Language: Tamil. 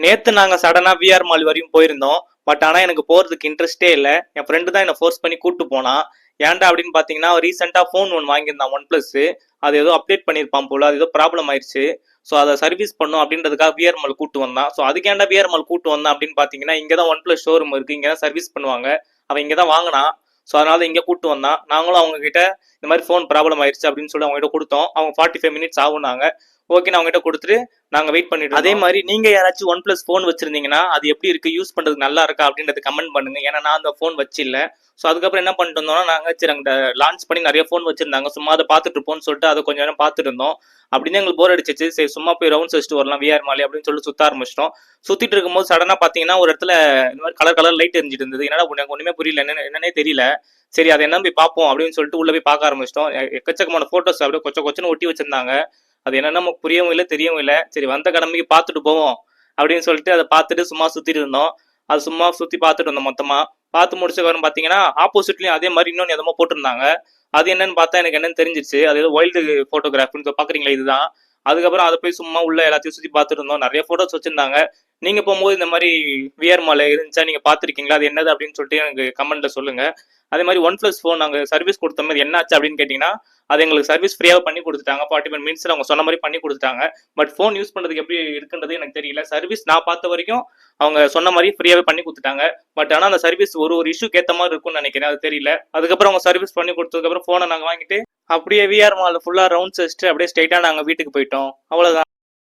நேத்து நாங்க சடனா விஆர் மால் வரையும் போயிருந்தோம். பட் ஆனா எனக்கு போறதுக்கு இன்ட்ரெஸ்டே இல்ல. என் ஃப்ரெண்டு தான் என்ன ஃபோர்ஸ் பண்ணி கூட்டு போனான். ஏன்டா அப்படின்னு பாத்தீங்கன்னா ரீசெண்டா ஃபோன் ஒன்று வாங்கியிருந்தான் ஒன் பிளஸ். அது ஏதோ அப்டேட் பண்ணியிருப்பான் போல, அது ஏதோ ப்ராப்ளம் ஆயிடுச்சு. ஸோ அதை சர்வீஸ் பண்ணும் அப்படின்றதுக்காக விஆர் மால் கூட்டு வந்தான். ஸோ அதுக்கு ஏன்டா விஆர் மால் கூட்டு வந்தான் அப்படின்னு பாத்தீங்கன்னா இங்கே தான் ஒன் பிளஸ் ஷோரூம் இருக்கு, இங்கே தான் சர்வீஸ் பண்ணுவாங்க. அவன் இங்கே தான் வாங்கினான். ஸோ அதனால இங்கே கூட்டு வந்தான். நாங்களும் அவங்க கிட்ட இந்த மாதிரி ஃபோன் ப்ராப்ளம் ஆயிடுச்சு அப்படின்னு சொல்லி அவங்க கிட்ட கொடுத்தோம். அவங்க 45 மினிட்ஸ் ஆகுனாங்க. ஓகே, நான் அவங்க கிட்ட கொடுத்துட்டு நாங்க வெயிட் பண்ணிட்டு அதே மாதிரி நீங்க யாராச்சும் ஒன் பிளஸ் ஃபோன் வச்சிருந்தீங்கன்னா அது எப்படி இருக்கு, யூஸ் பண்றதுக்கு நல்லா இருக்கா அப்படின்றது கமெண்ட் பண்ணுங்க. ஏன்னா நான் அந்த ஃபோன் வச்சில்ல. ஸோ அதுக்கப்புறம் என்ன பண்ணிட்டு இருந்தோம்னா நாங்க சரி அங்கே லான்ச் பண்ணி நிறைய ஃபோன் வச்சிருந்தாங்க, சும்மா அதை பார்த்துட்டு இருப்போம்னு சொல்லிட்டு அதை கொஞ்சம் நேரம் பார்த்துட்டு இருந்தோம். அப்படின்னு எங்களுக்கு போர் அடிச்சிச்சு. சரி சும்மா போய் ரவுண்ட்ஸ் வச்சுட்டு வரலாம் விஆர் மாலி அப்படின்னு சொல்லிட்டு சுத்த ஆரம்பிச்சிட்டோம். சுத்திட்டு இருக்கும்போது சடனா பாத்தீங்கன்னா ஒரு இடத்துல இந்த மாதிரி கலர் கலர் லைட் எரிஞ்சிட்டு இருந்தது. என்னடா உனக்கு ஒண்ணுமே புரியல, என்னன்னே தெரியல. சரி அதை என்ன போய் பார்ப்போம் அப்படின்னு சொல்லிட்டு உள்ள போய் பார்க்க ஆரம்பிச்சிட்டோம். எக்கச்சக்கமான போட்டோஸ் அப்படியே கொச்ச கொச்சன்னு ஒட்டி வச்சிருந்தாங்க. அது என்னன்னா நமக்கு புரியவும் இல்லை தெரியவும் இல்லை. சரி வந்த கடமைக்கு பார்த்துட்டு போவோம் அப்படின்னு சொல்லிட்டு அதை பார்த்துட்டு சும்மா சுத்திட்டு இருந்தோம். அது சும்மா சுத்தி பார்த்துட்டு இருந்தோம் மொத்தமா. பார்த்து முடிச்சவரும் பாத்தீங்கன்னா ஆப்போசிட்லயும் அதே மாதிரி இன்னொன்று எதமோ போட்டிருந்தாங்க. அது என்னன்னு பார்த்தா எனக்கு என்னன்னு தெரிஞ்சிருச்சு. அது ஏதோ வைல்டு போட்டோகிராஃப்னு பாக்குறீங்களா, இதுதான். அதுக்கப்புறம் அதை போய் சும்மா உள்ள எல்லாத்தையும் சுத்தி பார்த்துட்டு இருந்தோம். நிறைய போட்டோஸ் வச்சிருந்தாங்க. நீங்க போகும்போது இந்த மாதிரி விஆர் மால் இருந்துச்சா, நீங்க பாத்திருக்கீங்களா, அது என்னது அப்படின்னு சொல்லிட்டு எனக்கு கமெண்ட்ல சொல்லுங்க. அதே மாதிரி ஒன் பிளஸ் ஃபோன் நாங்கள் சர்வீஸ் கொடுத்த மாதிரி என்னாச்சு அப்படின்னு கேட்டிங்கன்னா அது எங்களுக்கு சர்வீஸ் ஃப்ரீயாக பண்ணி கொடுத்துட்டாங்க. 45 மினிட்ஸில் அவங்க சொன்ன மாதிரி பண்ணி கொடுத்துட்டாங்க. பட் ஃபோன் யூஸ் பண்ணுறதுக்கு எப்படி இருக்குன்றது எனக்கு தெரியல. சர்வீஸ் நான் பார்த்த வரைக்கும் அவங்க சொன்ன மாதிரி ஃப்ரீயாகவே பண்ணி கொடுத்துட்டாங்க. பட் ஆனால் அந்த சர்வீஸ் ஒரு இஷ்யூக்கு ஏற்ற மாதிரி இருக்கும்னு நினைக்கிறேன், அது தெரியல. அதுக்கப்புறம் அவங்க சர்வீஸ் பண்ணி கொடுத்ததுக்கப்புறம் ஃபோனை நாங்கள் வாங்கிட்டு அப்படியே விஆர் மால் ஃபுல்லாக ரவுண்ட்ஸ் வச்சுட்டு அப்படியே ஸ்ட்ரைட்டாக நாங்கள் வீட்டுக்கு போயிட்டோம். அவ்வளோதான்.